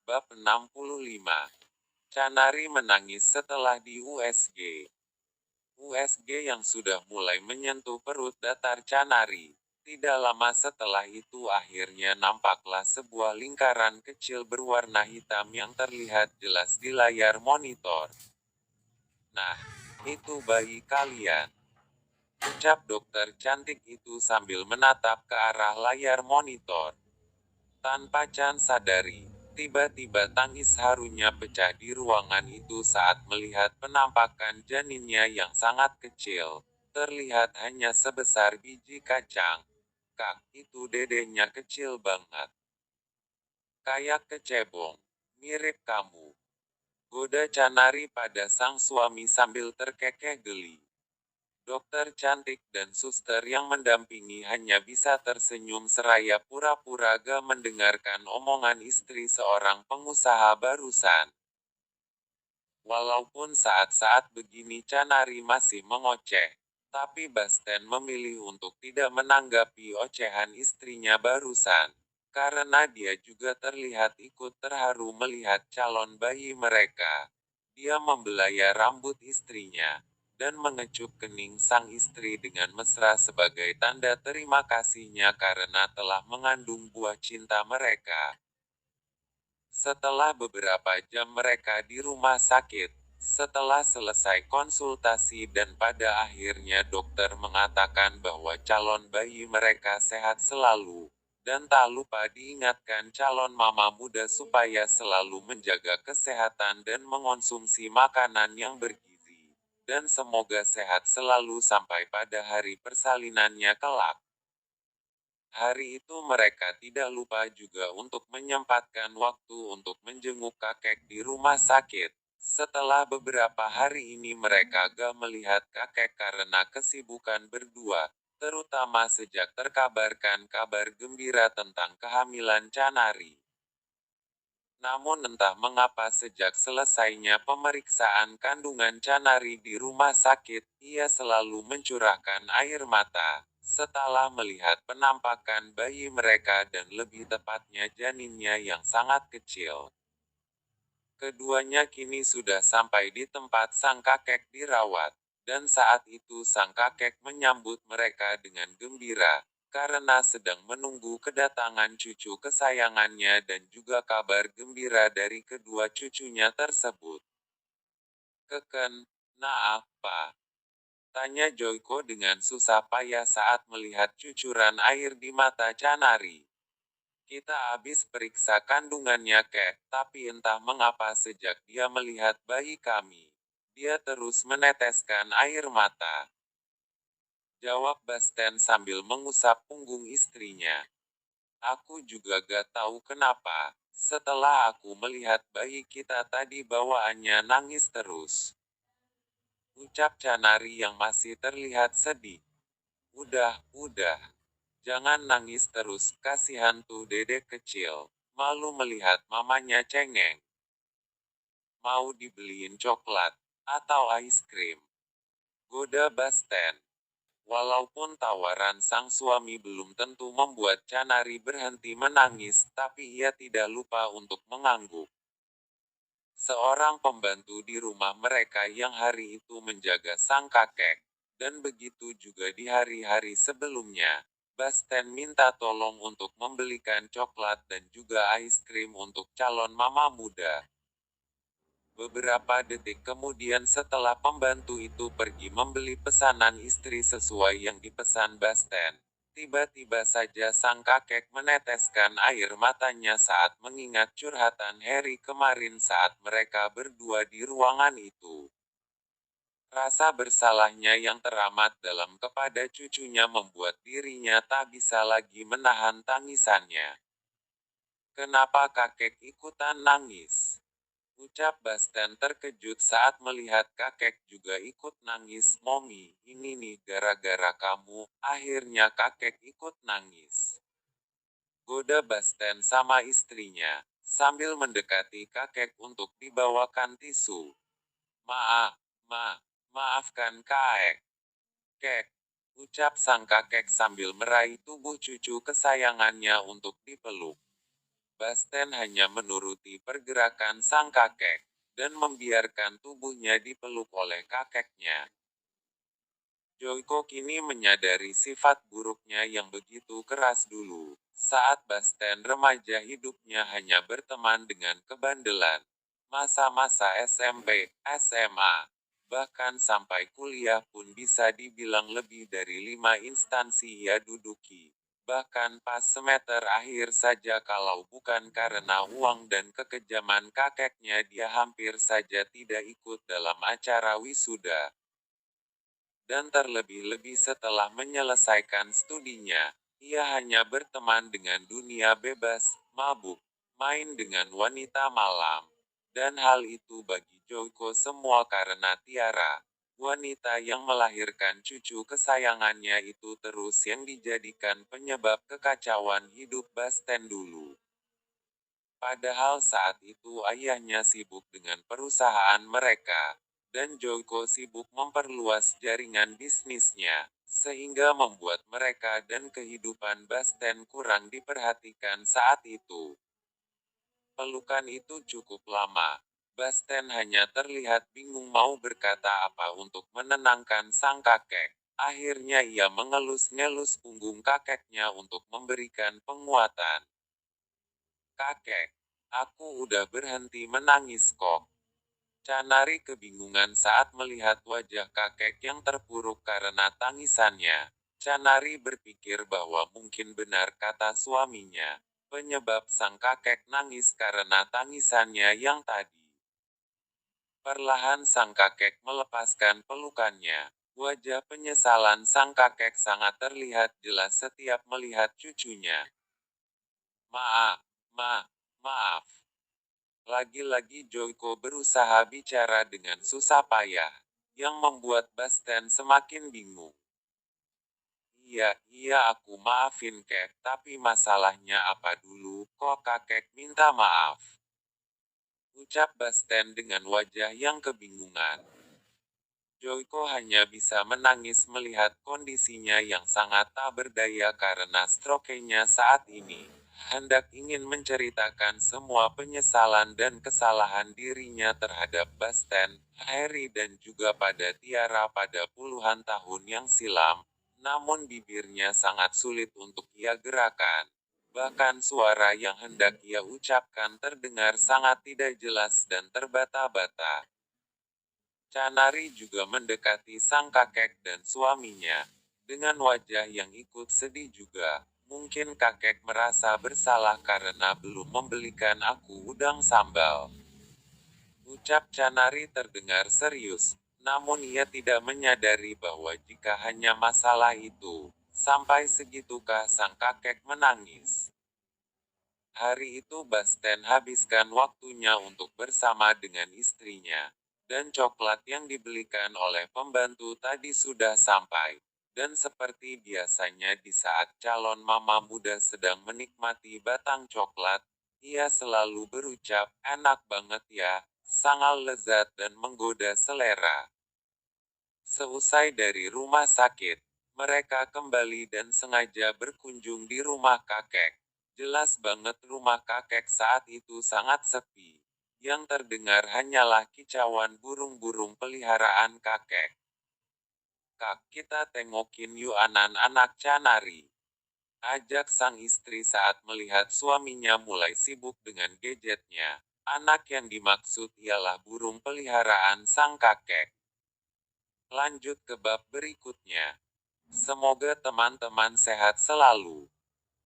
Bab 65. Canari menangis setelah di USG. USG yang sudah mulai menyentuh perut datar Canari. Tidak lama setelah itu akhirnya nampaklah sebuah lingkaran kecil berwarna hitam yang terlihat jelas di layar monitor. Nah, itu bayi kalian. Ucap dokter cantik itu sambil menatap ke arah layar monitor. Tanpa Chan sadari, tiba-tiba tangis harunya pecah di ruangan itu saat melihat penampakan janinnya yang sangat kecil. Terlihat hanya sebesar biji kacang. Kak, itu dedenya kecil banget. Kayak kecebong. Mirip kamu. Goda Canari pada sang suami sambil terkekeh geli. Dokter cantik dan suster yang mendampingi hanya bisa tersenyum seraya pura-pura gak mendengarkan omongan istri seorang pengusaha barusan. Walaupun saat-saat begini Canari masih mengoceh, tapi Basten memilih untuk tidak menanggapi ocehan istrinya barusan. Karena dia juga terlihat ikut terharu melihat calon bayi mereka. Dia membelayar rambut istrinya dan mengecup kening sang istri dengan mesra sebagai tanda terima kasihnya karena telah mengandung buah cinta mereka. Setelah beberapa jam mereka di rumah sakit, setelah selesai konsultasi dan pada akhirnya dokter mengatakan bahwa calon bayi mereka sehat selalu, dan tak lupa diingatkan calon mama muda supaya selalu menjaga kesehatan dan mengonsumsi makanan yang bergizi, dan semoga sehat selalu sampai pada hari persalinannya kelak. Hari itu mereka tidak lupa juga untuk menyempatkan waktu untuk menjenguk kakek di rumah sakit. Setelah beberapa hari ini mereka gak melihat kakek karena kesibukan berdua, terutama sejak terkabarkan kabar gembira tentang kehamilan Canari. Namun entah mengapa sejak selesainya pemeriksaan kandungan Canari di rumah sakit, ia selalu mencurahkan air mata, setelah melihat penampakan bayi mereka dan lebih tepatnya janinnya yang sangat kecil. Keduanya kini sudah sampai di tempat sang kakek dirawat, dan saat itu sang kakek menyambut mereka dengan gembira, karena sedang menunggu kedatangan cucu kesayangannya dan juga kabar gembira dari kedua cucunya tersebut. Keken, nah apa? Tanya Joyko dengan susah payah saat melihat cucuran air di mata Canari. Kita habis periksa kandungannya kek, tapi entah mengapa sejak dia melihat bayi kami, dia terus meneteskan air mata. Jawab Basten sambil mengusap punggung istrinya. Aku juga gak tahu kenapa, setelah aku melihat bayi kita tadi bawaannya nangis terus. Ucap Canari yang masih terlihat sedih. Udah. Jangan nangis terus, kasihan tuh dedek kecil. Malu melihat mamanya cengeng. Mau dibeliin coklat, atau es krim? Goda Basten. Walaupun tawaran sang suami belum tentu membuat Canari berhenti menangis, tapi ia tidak lupa untuk mengangguk. Seorang pembantu di rumah mereka yang hari itu menjaga sang kakek, dan begitu juga di hari-hari sebelumnya. Basten minta tolong untuk membelikan coklat dan juga es krim untuk calon mama muda. Beberapa detik kemudian setelah pembantu itu pergi membeli pesanan istri sesuai yang dipesan Basten, tiba-tiba saja sang kakek meneteskan air matanya saat mengingat curhatan Harry kemarin saat mereka berdua di ruangan itu. Rasa bersalahnya yang teramat dalam kepada cucunya membuat dirinya tak bisa lagi menahan tangisannya. Kenapa kakek ikutan nangis? Ucap Basten terkejut saat melihat kakek juga ikut nangis. Momi, ini nih gara-gara kamu, akhirnya kakek ikut nangis. Goda Basten sama istrinya, sambil mendekati kakek untuk dibawakan tisu. Maafkan kakek. Kek, ucap sang kakek sambil meraih tubuh cucu kesayangannya untuk dipeluk. Basten hanya menuruti pergerakan sang kakek, dan membiarkan tubuhnya dipeluk oleh kakeknya. Joyko kini menyadari sifat buruknya yang begitu keras dulu. Saat Basten remaja hidupnya hanya berteman dengan kebandelan. Masa-masa SMP, SMA, bahkan sampai kuliah pun bisa dibilang lebih dari 5 instansi ia duduki. Bahkan pas semester akhir saja kalau bukan karena uang dan kekejaman kakeknya dia hampir saja tidak ikut dalam acara wisuda. Dan terlebih-lebih setelah menyelesaikan studinya, ia hanya berteman dengan dunia bebas, mabuk, main dengan wanita malam. Dan hal itu bagi Joyko semua karena Tiara, wanita yang melahirkan cucu kesayangannya itu terus yang dijadikan penyebab kekacauan hidup Basten dulu. Padahal saat itu ayahnya sibuk dengan perusahaan mereka, dan Joyko sibuk memperluas jaringan bisnisnya, sehingga membuat mereka dan kehidupan Basten kurang diperhatikan saat itu. Pelukan itu cukup lama. Basten hanya terlihat bingung mau berkata apa untuk menenangkan sang kakek. Akhirnya ia mengelus-ngelus punggung kakeknya untuk memberikan penguatan. "Kakek, aku udah berhenti menangis kok." Canari kebingungan saat melihat wajah kakek yang terpuruk karena tangisannya. Canari berpikir bahwa mungkin benar kata suaminya. Penyebab sang kakek nangis karena tangisannya yang tadi. Perlahan sang kakek melepaskan pelukannya. Wajah penyesalan sang kakek sangat terlihat jelas setiap melihat cucunya. "Maaf, maaf." Lagi-lagi Joyko berusaha bicara dengan susah payah, yang membuat Basten semakin bingung. Iya aku maafin kek, tapi masalahnya apa dulu, kok kakek minta maaf?" Ucap Basten dengan wajah yang kebingungan. Joyko hanya bisa menangis melihat kondisinya yang sangat tak berdaya karena stroke-nya saat ini. Hendak ingin menceritakan semua penyesalan dan kesalahan dirinya terhadap Basten, Harry dan juga pada Tiara pada puluhan tahun yang silam, namun bibirnya sangat sulit untuk ia gerakan. Bahkan suara yang hendak ia ucapkan terdengar sangat tidak jelas dan terbata-bata. Canari juga mendekati sang kakek dan suaminya, dengan wajah yang ikut sedih juga. "Mungkin kakek merasa bersalah karena belum membelikan aku udang sambal." Ucap Canari terdengar serius, namun ia tidak menyadari bahwa jika hanya masalah itu, sampai segitukah sang kakek menangis. Hari itu Basten habiskan waktunya untuk bersama dengan istrinya, dan coklat yang dibelikan oleh pembantu tadi sudah sampai. Dan seperti biasanya di saat calon mama muda sedang menikmati batang coklat, ia selalu berucap, "Enak banget ya, sangat lezat dan menggoda selera." Seusai dari rumah sakit, mereka kembali dan sengaja berkunjung di rumah kakek. Jelas banget rumah kakek saat itu sangat sepi. Yang terdengar hanyalah kicauan burung-burung peliharaan kakek. "Kak, kita tengokin yuk anak-anak," Canari ajak sang istri saat melihat suaminya mulai sibuk dengan gadgetnya. Anak yang dimaksud ialah burung peliharaan sang kakek. Lanjut ke bab berikutnya. Semoga teman-teman sehat selalu.